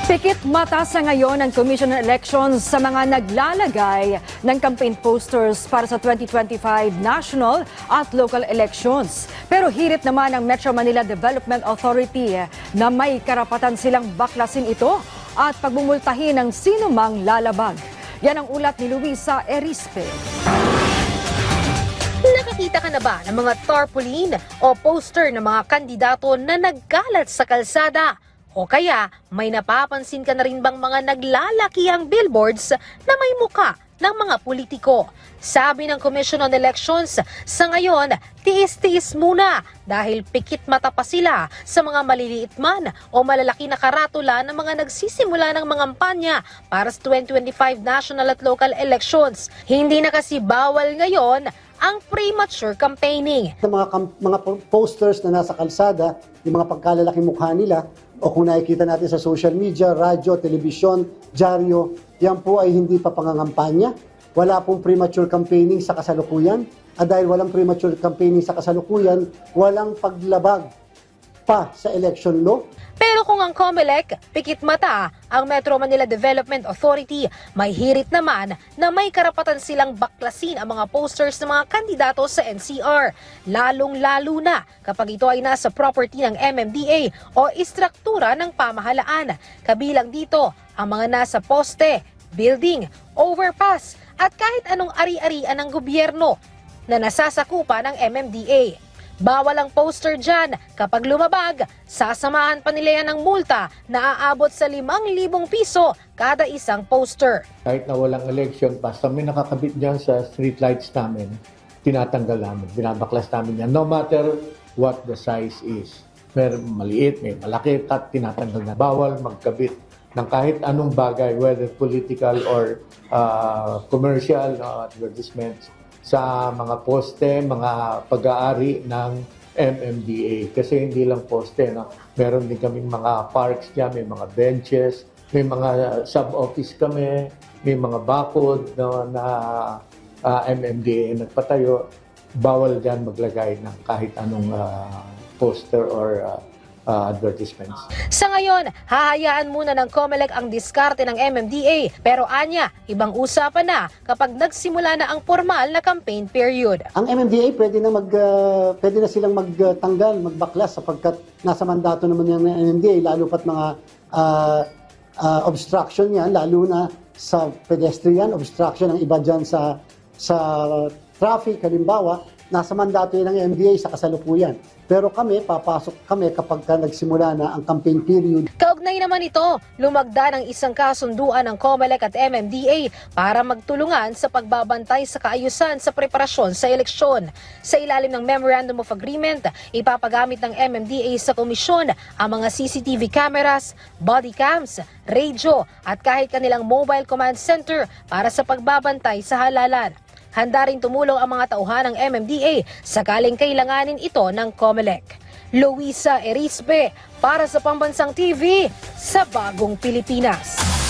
Pikit mata sa ngayon ang Commission on Elections sa mga naglalagay ng campaign posters para sa 2025 national at local elections. Pero hirit naman ang Metro Manila Development Authority na may karapatan silang baklasin ito at pagbumultahin ng sino mang lalabag. Yan ang ulat ni Luisa Erispe. Nakakita ka na ba ng mga tarpaulin o poster ng mga kandidato na nagkalat sa kalsada? O kaya may napapansin ka na rin bang mga naglalakihang billboards na may muka ng mga politiko? Sabi ng Commission on Elections, sa ngayon, tiis-tiis muna dahil pikit mata pa sila sa mga maliliit man o malalaki na karatula ng mga nagsisimula ng mga kampanya para sa 2025 national at local elections. Hindi na kasi bawal ngayon ang premature campaigning. Mga posters na nasa kalsada, yung mga pagkalalaking mukha nila, o kung nakikita natin sa social media, radyo, telebisyon, dyaryo, yan po ay hindi pa pangangampanya. Wala pong premature campaigning sa kasalukuyan. At dahil walang premature campaigning sa kasalukuyan, walang paglabag pa sa election law. Pero kung ang COMELEC, pikit mata, ang Metro Manila Development Authority, may hirit naman na may karapatan silang baklasin ang mga posters ng mga kandidato sa NCR. Lalong-lalo na kapag ito ay nasa property ng MMDA o istruktura ng pamahalaan. Kabilang dito ang mga nasa poste, building, overpass at kahit anong ari-arian ng gobyerno na nasasakupan ng MMDA. Bawal ang poster dyan. Kapag lumabag, sasamahan pa nila yan ng multa na aabot sa 5,000 piso kada isang poster. Kahit na walang election, basta may nakakabit dyan sa street lights namin, tinatanggal namin, binabaklas namin yan, no matter what the size is. May maliit, may malaki, tinatanggal na. Bawal magkabit ng kahit anong bagay, whether political or commercial advertisements, sa mga poste, mga pag-aari ng MMDA. Kasi hindi lang poste, no? Meron din kaming mga parks dyan, may mga benches, may mga sub-office kami, may mga bakod, no, na MMDA nagpatayo. Bawal dyan maglagay ng kahit anong poster or advertisements. Sa ngayon, hahayaan muna ng COMELEC ang diskarte ng MMDA. Pero anya, ibang usapan na kapag nagsimula na ang formal na campaign period. Ang MMDA pwede na silang magtanggal, magbaklas sapagkat nasa mandato naman ng MMDA, lalo pat mga obstruction yan, lalo na sa pedestrian, obstruction ng iba dyan sa traffic, halimbawa, nasa mandato yan ng MMDA sa kasalukuyan. Pero papasok kami kapag nagsimula na ang campaign period. Kaugnay naman ito, lumagda ng isang kasunduan ng COMELEC at MMDA para magtulungan sa pagbabantay sa kaayusan sa preparasyon sa eleksyon. Sa ilalim ng Memorandum of Agreement, ipapagamit ng MMDA sa komisyon ang mga CCTV cameras, body cams, radio at kahit kanilang mobile command center para sa pagbabantay sa halalan. Handa rin tumulong ang mga tauhan ng MMDA sakaling kailanganin ito ng COMELEC. Luisa Erispe para sa Pambansang TV sa Bagong Pilipinas.